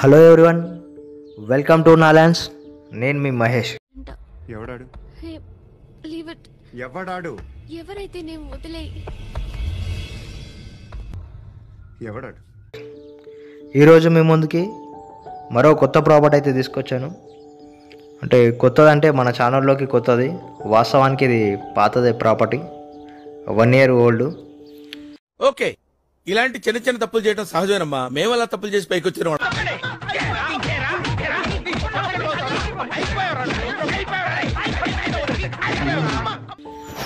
Hello everyone, welcome to నాలాన్స్. నేను మీ మహేష్. ఎవడాడు? Leave it. ఎవడాడు? ఎవరైతే నేను వదిలేయ్. ఎవడాడు? ఈరోజు మీ ముందుకి మరో కొత్త ప్రాపర్టీ అయితే తీసుకొచ్చాను. అంటే కొత్తదంటే మన ఛానల్లోకి కొత్తది, వాస్తవానికి ఇది పాతదే ప్రాపర్టీ, 1 year ఓల్డ్. ఓకే, ఇలాంటి చిన్న చిన్న తప్పులు చేయడం సహజమేనమ్మా. మేము అలా తప్పులు చేసి పైకి వచ్చిన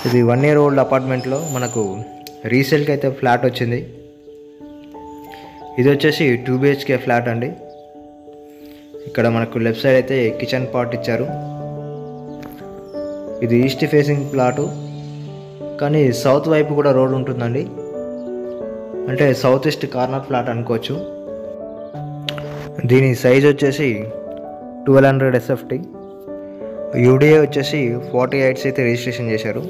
ఇది 1 year ఓల్డ్ అపార్ట్మెంట్లో మనకు రీసేల్కి అయితే ఫ్లాట్ వచ్చింది. ఇది వచ్చేసి 2 BHK ఫ్లాట్ అండి. ఇక్కడ మనకు లెఫ్ట్ సైడ్ అయితే కిచెన్ పార్ట్ ఇచ్చారు. ఇది ఈస్ట్ ఫేసింగ్ ప్లాటు, కానీ సౌత్ వైపు కూడా రోడ్ ఉంటుందండి. అంటే సౌత్ ఈస్ట్ కార్నర్ ఫ్లాట్ అనుకోవచ్చు. దీని సైజ్ వచ్చేసి 1200 SFT, UDA వచ్చేసి 48 అయితే రిజిస్ట్రేషన్ చేశారు.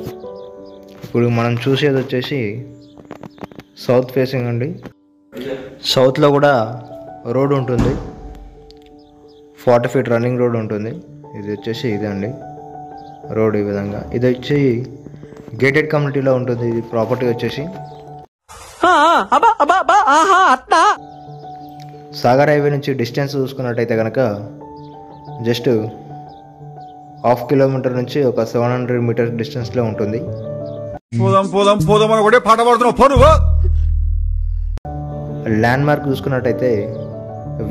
ఇప్పుడు మనం చూసేది వచ్చేసి సౌత్ ఫేసింగ్ అండి. సౌత్లో కూడా రోడ్ ఉంటుంది, 40 feet రన్నింగ్ రోడ్ ఉంటుంది. ఇది వచ్చేసి ఇదే అండి రోడ్, ఈ విధంగా. ఇది వచ్చి గేటెడ్ కమ్యూనిటీలో ఉంటుంది. ఇది ప్రాపర్టీ వచ్చేసి సాగర్ హైవే నుంచి డిస్టెన్స్ చూసుకున్నట్టయితే కనుక జస్ట్ 1/2 kilometer నుంచి ఒక 700 meters డిస్టెన్స్లో ఉంటుంది. ల్యాండ్ మార్క్ చూసుకున్నట్టయితే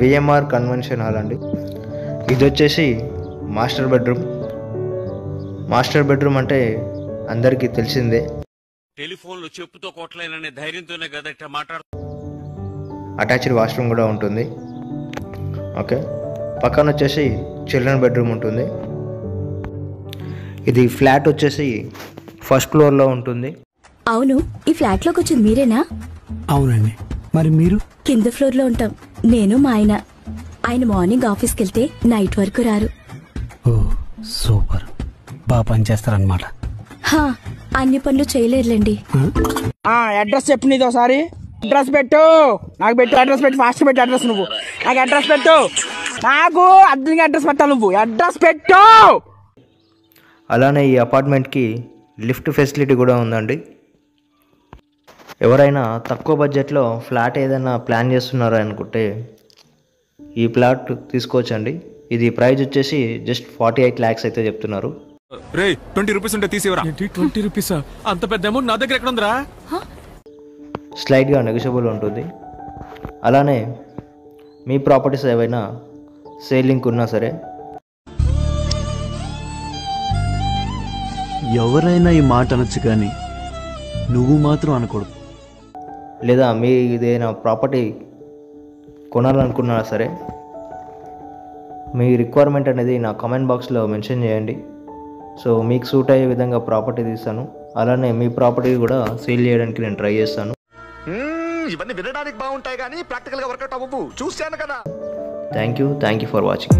VMR కన్వెన్షన్ హాల్ అండి. ఇది వచ్చేసి మాస్టర్ బెడ్రూమ్. మాస్టర్ బెడ్రూమ్ అంటే అందరికీ తెలిసిందే, టెలిఫోన్లో చెప్పుతో కొట్టలేననే ధైర్యంతోనే కదా ఇట్లా మాట్లాడు. అటాచ్డ్ వాష్రూమ్ కూడా ఉంటుంది. ఓకే, పక్కన వచ్చేసి చిల్డ్రన్ బెడ్రూమ్ ఉంటుంది. ఇది ఫ్లాట్ వచ్చేసి ఫస్ట్ ఫ్లోర్లో ఉంటుంది. అవును, ఈ ఫ్లాట్ లోకి వచ్చింది మీరేనా? అవునండి. మరి మీరు? కింద ఫ్లోర్ లో ఉంటాం, నేను మా ఆయన. ఆయన మార్నింగ్ ఆఫీస్కి వెళ్తే నైట్ వరకు రారు. ఓ సూపర్, బాగా పనిచేస్తారనమాట. హా, అన్ని పనులు చేయలేరులేండి. అడ్రస్ చెప్పు, నీది ఒకసారి అడ్రస్ పెట్టు. నాకు పెట్టు అడ్రస్ పెట్టు, ఫాస్ట్ పెట్టు అడ్రస్. నువ్వు నాకు అడ్రస్ పెట్టు, నాకు అర్థంగా అడ్రస్ పెట్టాలి. నువ్వు అడ్రస్ పెట్టు. అలానే ఈ అపార్ట్మెంట్కి లిఫ్ట్ ఫెసిలిటీ కూడా ఉందండి. ఎవరైనా తక్కువ బడ్జెట్లో ఫ్లాట్ ఏదైనా ప్లాన్ చేస్తున్నారా అనుకుంటే ఈ ప్లాట్ తీసుకోవచ్చండి. ఇది ప్రైస్ వచ్చేసి జస్ట్ 48 lakhs అయితే చెప్తున్నారు. 20 రూపీస్ ఉంటే తీసివరా. 20 రూపీసా? అంత పెద్ద అమౌంట్ నా దగ్గర ఎక్కడ ఉందిరా? స్లైడ్గా నెగోషియబుల్ ఉంటుంది. అలానే మీ ప్రాపర్టీస్ ఏవైనా సేలింగ్ ఉన్నా సరే, ఎవరైనా ఈ మాట అనొచ్చు కానీ నువ్వు మాత్రం అనకూడదు. లేదా మీ ఏదైనా ప్రాపర్టీ కొనాలనుకున్నా సరే మీ రిక్వైర్మెంట్ అనేది నా కామెంట్ బాక్స్లో మెన్షన్ చేయండి. సో మీకు సూట్ అయ్యే విధంగా ప్రాపర్టీ తీస్తాను. అలానే మీ ప్రాపర్టీ కూడా సేల్ చేయడానికి నేను ట్రై చేస్తాను. ఇవన్నీ వినడానికి బాగుంటాయి కానీ ప్రాక్టికల్గా వర్కౌట్ అవ్వవు, చూశాను కదా. Thank you for watching.